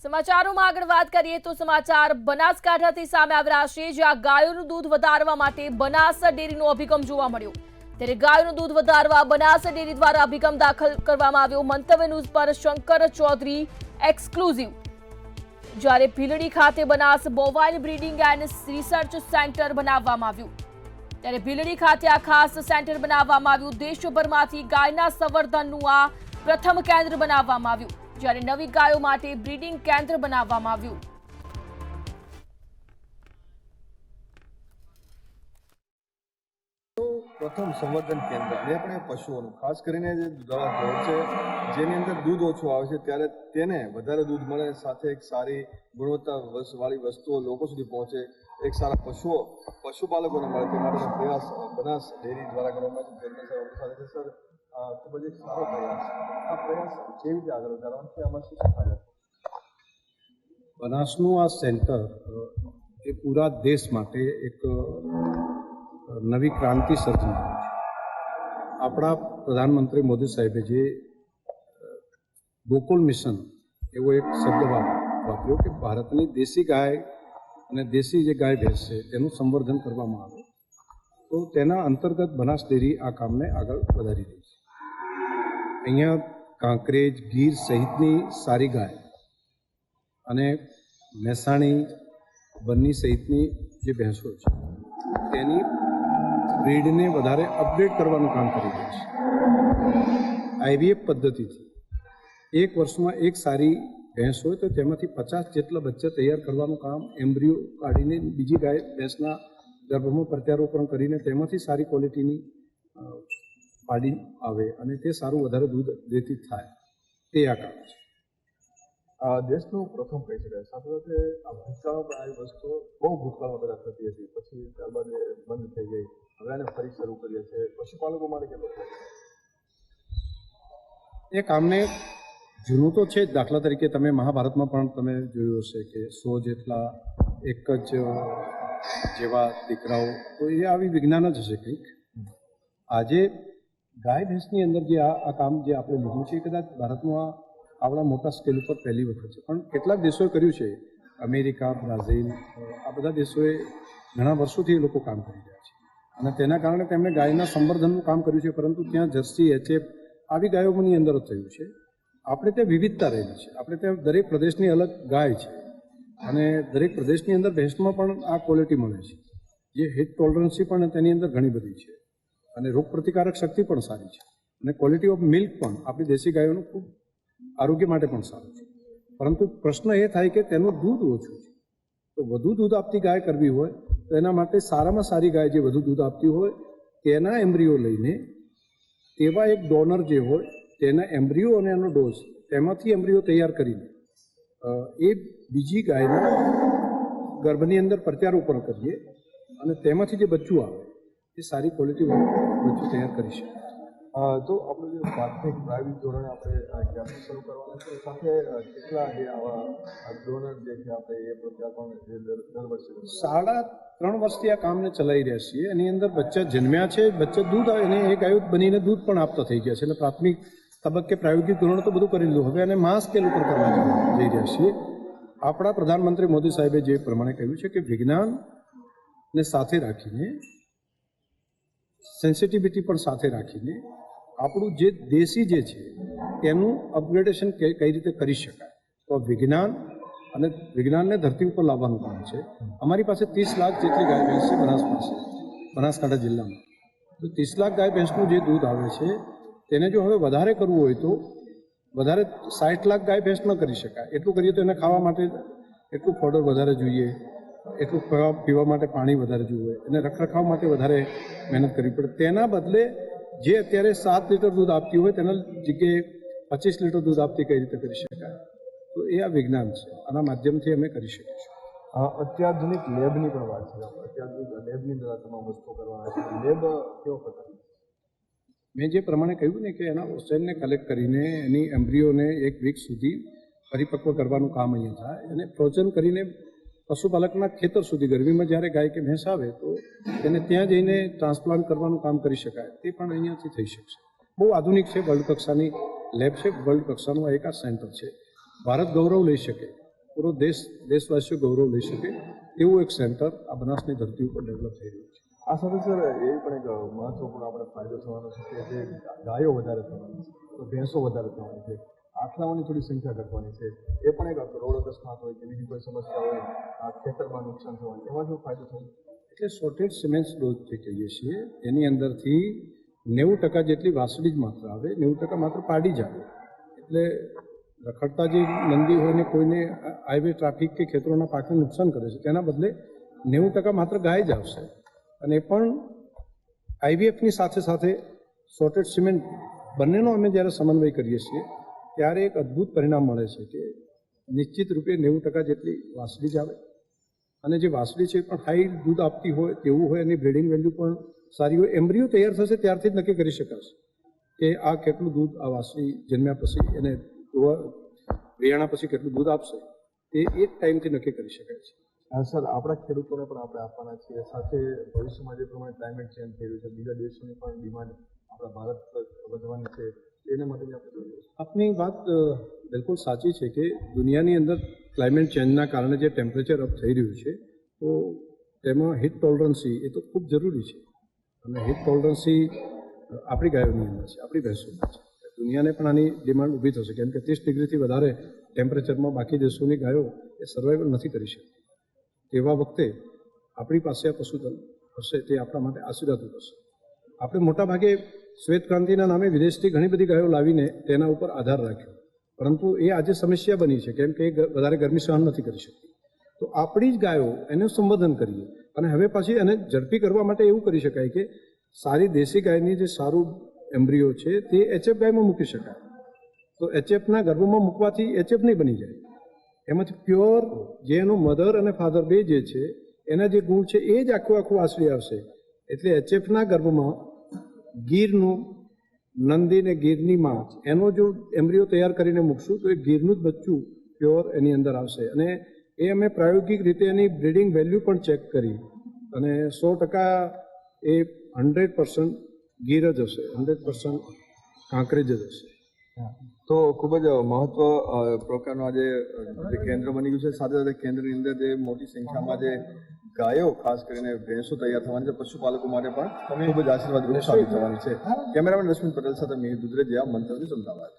સમાચારોમાં આગળ વાત કરીએ તો સમાચાર બનાસકાંઠાથી સામે આવી રહ્યા છે, જ્યાં ગાયોનું દૂધ વધારવા માટે બનાસ ડેરીનો અભિગમ જોવા મળ્યો। ત્યારે ગાયોનું દૂધ વધારવા બનાસ ડેરી દ્વારા અભિગમ દાખલ કરવામાં આવ્યો। મંતવ્ય ન્યૂઝ પર શંકર ચૌધરી એક્સક્લુઝિવ। જ્યારે ભીલડી ખાતે Banas bovine breeding and research centre બનાવવામાં આવ્યું। ત્યારે ભીલડી ખાતે આ ખાસ સેન્ટર બનાવવામાં આવ્યું। દેશભરમાંથી ગાયના સંવર્ધનનું આ પ્રથમ કેન્દ્ર બનાવવામાં આવ્યું, જ્યારે નવી ગાયો માટે બ્રીડિંગ કેન્દ્ર બનાવવામાં આવ્યું। પ્રથમ સંવર્ધન કેન્દ્ર જે આપણે પશુઓનું ખાસ કરીને જે ઢોર છે જેની અંદર દૂધ ઓછું આવે છે ત્યારે તેને વધારે દૂધ મળે, સાથે એક સારી ગુણવત્તાવાળી વસ્તુઓ લોકો સુધી પહોંચે, એક સારા પશુપાલકોને મળે તે માટેનો પ્રયાસ બનાસ ડેરી દ્વારા કરવામાં આવે છે। સર ખૂબ જ એક સારો પ્રયાસ, આ પ્રયાસ કેવી રીતે આગળ વધારવાનો છે, આમાં શું ફાયદા? બનાસનું આ સેન્ટર એ પૂરા દેશ માટે એક નવી ક્રાંતિ સર્જનારું છે। આપણા પ્રધાનમંત્રી મોદી સાહેબે જે ગોકુલ મિશન એવો એક શબ્દ વાપર્યો કે ભારતની દેશી ગાય અને દેશી જે ગાય ભેંસ છે તેનું સંવર્ધન કરવામાં આવે, તો તેના અંતર્ગત બનાસ ડેરી આ કામને આગળ વધારી રહી છે। અહીંયા કાંકરેજ, ગીર સહિતની સારી ગાય અને મહેસાણી, બન્ની સહિતની જે ભેંસો છે તેની બ્રીડને વધારે અપડેટ કરવાનું કામ કરી રહ્યું છે। આઈવીએફ પદ્ધતિથી એક વર્ષમાં એક સારી ભેંસ હોય તો તેમાંથી 50 જેટલા બચ્ચા તૈયાર કરવાનું કામ, એમ્બ્રિયો કાઢીને બીજી ગાય ભેંસના ગર્ભમાં પ્રત્યારોપણ કરીને તેમાંથી સારી ક્વોલિટીની પાડી આવે અને તે સારું વધારે દૂધ દેતી થાય, તે આ કામ છે। દેશનું પ્રથમ કહી શકાય, સાથે સાથે આ ભૂતકાળમાં પણ આવી વસ્તુઓ બહુ ભૂતકાળમાં પહેલાં થતી હતી, પછી ત્યારબાદ એ બંધ થઈ ગઈ, હવે આને ફરી શરૂ કરીએ છીએ। પશુપાલકો માટે કેટલો એ કામને જૂનું તો છે જ। દાખલા તરીકે તમે મહાભારતમાં પણ તમે જોયું હશે કે 100 જેટલા એક જ જેવા દીકરાઓ, તો એ આવી વિજ્ઞાન જ હશે કંઈક। આજે ગાય ભેંસની અંદર જે આ કામ જે આપણે લીધું છે એ કદાચ ભારતમાં આવડા મોટા સ્કેલ ઉપર પહેલી વખત છે, પણ કેટલાક દેશોએ કર્યું છે। અમેરિકા, બ્રાઝિલ, આ બધા દેશોએ ઘણા વર્ષોથી એ લોકો કામ કરી રહ્યા છે અને તેના કારણે તેમણે ગાયના સંવર્ધનનું કામ કર્યું છે, પરંતુ ત્યાં જર્સી, એચએફ આવી ગાયોની અંદર જ થયું છે। આપણે ત્યાં વિવિધતા રહેલી છે, આપણે ત્યાં દરેક પ્રદેશની અલગ ગાય છે અને દરેક પ્રદેશની અંદર ભેંસમાં પણ આ ક્વોલિટી મળે છે, જે હીટ ટોલરન્સી પણ તેની અંદર ઘણી બધી છે અને રોગ પ્રતિકારક શક્તિ પણ સારી છે અને ક્વોલિટી ઓફ મિલ્ક પણ આપણી દેશી ગાયોનું ખૂબ આરોગ્ય માટે પણ સારું છે। પરંતુ પ્રશ્ન એ થાય કે તેનું દૂધ ઓછું છે, તો વધુ દૂધ આપતી ગાય કરવી હોય તો એના માટે સારામાં સારી ગાય જે વધુ દૂધ આપતી હોય તેના એમ્બ્રિયો લઈને તેવા એક ડોનર જે હોય તેના એમ્બ્રિયો અને એનો ડોઝ તેમાંથી એમ્બ્રિયો તૈયાર કરીને એ બીજી ગાયના ગર્ભની અંદર પ્રત્યારોપણ કરીએ અને તેમાંથી જે બચ્ચું આવે એ સારી ક્વોલિટીવાળું બચ્ચું તૈયાર કરી શકે। તો આપણે જે પ્રાથમિક પ્રાઇવેટ ધોરણે આપણે ક્યાંથી શરૂ કરવાના છે, સાથે કેટલા જે આવા ડોનર જે છે આપણે એ પ્રત્યારોપણ દર વર્ષે 3.5 વર્ષથી આ કામને ચલાવી રહ્યા છીએ। એની અંદર બચ્ચા જન્મ્યા છે, બચ્ચા દૂધ અને એ ગાયો બનીને દૂધ પણ આપતા થઈ ગયા છે એટલે પ્રાથમિક તબક્કે પ્રાયોગિક ધોરણે તો બધું કરી લીધું, હવે એને માસ સ્કેલ ઉપર કરવા જઈ રહ્યા છીએ। આપણા પ્રધાનમંત્રી મોદી સાહેબે જે પ્રમાણે કહ્યું છે કે વિજ્ઞાનને સાથે રાખીને, સેન્સિટિવિટી પણ સાથે રાખીને આપણું જે દેશી જે છે એનું અપગ્રેડેશન કઈ રીતે કરી શકાય, તો વિજ્ઞાન અને વિજ્ઞાનને ધરતી ઉપર લાવવાનું કામ છે। અમારી પાસે 30 લાખ જેટલી ગાય ભેંસ છે બનાસકાંઠા જિલ્લામાં, તો 30 લાખ ગાય ભેંસનું જે દૂધ આવે છે તેને જો હવે વધારે કરવું હોય તો વધારે 60 લાખ ગાય ભેંસ ન કરી શકાય। એટલું કરીએ તો એને ખાવા માટે એટલું ફોડર વધારે જોઈએ, એટલું પીવા માટે પાણી વધારે જોઈએ, એને રખરખાવ માટે વધારે મહેનત કરવી પડે। તેના બદલે જે અત્યારે 7 લીટર દૂધ આપતી હોય તેના જગ્યાએ 25 લીટર દૂધ આપતી કઈ રીતે કરી શકાય, તો એ આ વિજ્ઞાન છે, આના માધ્યમથી અમે કરી શકીશું। અત્યાધુનિક લેબની પણ વાત છે, અત્યાધુનિક લેબની અંદર તમામ વસ્તુ કરવાના છે, લેબ કેવો પ્રકાર? મેં જે પ્રમાણે કહ્યું ને કે એના ઓસેનને કલેક્ટ કરીને એની એમ્બ્રિયોને 1 વીક સુધી પરિપક્વ કરવાનું કામ અહીંયા થાય અને ફ્રોઝન કરીને પશુપાલકના ખેતર સુધી ગરમીમાં જ્યારે ગાય કે ભેંસ આવે તો તેને ત્યાં જઈને ટ્રાન્સપ્લાન્ટ કરવાનું કામ કરી શકાય, તે પણ અહીંયાથી થઈ શકશે। બહુ આધુનિક છે, વર્લ્ડ કક્ષાની લેબ છે, વર્લ્ડ કક્ષાનું એક આ સેન્ટર છે। ભારત ગૌરવ લઈ શકે પૂરો દેશવાસીઓ ગૌરવ લઈ શકે એવું એક સેન્ટર આ બનાસની ધરતી ઉપર ડેવલપ થઈ રહ્યું છે. આ સાથે સર એ પણ એક મહત્વપૂર્ણ આપણે ફાયદો થવાનો છે કે જે ગાયો વધારે થવાની છે તો ભેંસો વધારે થવાની છે, આખલાઓની થોડી સંખ્યા ઘટવાની છે, એ પણ એક રોડ અકસ્માત હોય કે બીજી કોઈ સમસ્યા હોય, આ ખેતરમાં નુકસાન થવાનું, એમાં શું ફાયદો થયો? એટલે સોર્ટેડ સિમેન્ટ ડોઝ જે કહીએ છીએ એની અંદરથી 90% જેટલી વાસળી જ માત્ર આવે, 90% માત્ર પાડી જ આવે. એટલે રખડતા જે નંદી હોય ને કોઈને હાઈવે ટ્રાફિક કે ખેતરોના પાકને નુકસાન કરે છે તેના બદલે 90% માત્ર ગાય જ આવશે. અને એ પણ આઈવીએફની સાથે સાથે સોર્ટેડ સિમેન્ટ બંનેનો અમે જ્યારે સમન્વય કરીએ છીએ ત્યારે એક અદ્ભુત પરિણામ મળે છે કે નિશ્ચિત રૂપે 90% જેટલી વાસળી જ આવે અને જે વાસળી છે એ પણ હાઈ દૂધ આપતી હોય તેવું હોય, એની બ્રીડિંગ વેલ્યુ પણ સારી હોય. એમ્બ્રિયો તૈયાર થશે ત્યારથી જ નક્કી કરી શકાશે કે આ કેટલું દૂધ આ વાસળી જન્મ્યા પછી એને વિયાણા પછી કેટલું દૂધ આપશે તે એક ટાઈમથી નક્કી કરી શકાય છે. સર આપણા ખેડૂતોને પણ આપણે આપવાના છીએ, સાથે ભવિષ્યમાં જે પ્રમાણે ક્લાઇમેટ ચેન્જ થઈ રહ્યું છે, બીજા દેશોની પણ ડિમાન્ડ આપણા ભારત પર વધવાની છે, એને માટે આપણે જોઈએ છીએ. આપની વાત બિલકુલ સાચી છે કે દુનિયાની અંદર ક્લાઇમેટ ચેન્જના કારણે જે ટેમ્પરેચર અપ થઈ રહ્યું છે તો તેમાં હીટ ટોલરન્સી એ તો ખૂબ જરૂરી છે. અને હીટ ટોલરન્સી આપણી ગાયોની અંદર છે, આપણી ભેંસોમાં છે. દુનિયાને પણ આની ડિમાન્ડ ઊભી થશે કેમ કે 30 ડિગ્રીથી વધારે ટેમ્પરેચરમાં બાકી દેશોની ગાયો એ સર્વાઈવલ નથી કરી શકતી. તેવા વખતે આપણી પાસે આ પશુધન હશે તે આપણા માટે આશીર્વાદરૂપ હશે. આપણે મોટાભાગે શ્વેત ક્રાંતિના નામે વિદેશથી ઘણી બધી ગાયો લાવીને તેના ઉપર આધાર રાખ્યો, પરંતુ એ આજે સમસ્યા બની છે કેમ કે એ વધારે ગરમી સહન નથી કરી શકતી. તો આપણી જ ગાયો એને સંવર્ધન કરીએ અને હવે પાછી એને ઝડપી કરવા માટે એવું કરી શકાય કે સારી દેશી ગાયની જે સારું એમ્બ્રિયો છે તે એચએફ ગાયમાં મૂકી શકાય. તો એચએફના ગર્ભમાં મૂકવાથી એચએફ નહીં બની જાય, એમાંથી પ્યોર જે એનું મધર અને ફાધર બે જે છે એના જે ગુણ છે એ જ આખું વાસળી આવશે. એટલે એચએફના ગર્ભમાં ગીરનું નંદી ને ગીરની માં એનો જો એમ્બ્રિયો તૈયાર કરીને મૂકશું તો એ ગીરનું જ બચ્ચું પ્યોર એની અંદર આવશે. અને એ અમે પ્રાયોગિક રીતે એની બ્રીડિંગ વેલ્યુ પણ ચેક કરી અને 100% એ 100% ગીર જ હશે, 100% કાંકરેજ જ હશે. તો ખૂબ જ મહત્વ પ્રકારનું આજે જે કેન્દ્ર બની ગયું છે, સાથે સાથે કેન્દ્રની અંદર જે મોટી સંખ્યામાં જે ગાયો ખાસ કરીને ભેંસો તૈયાર થવાની છે, પશુપાલકો માટે પણ ખૂબ જ આશીર્વાદરૂપ સાબિત થવાની છે. કેમેરામેન રશ્મિન પટેલ સાથે મિહિર દુધરેજિયા, મંતવ્ય અમદાવાદ.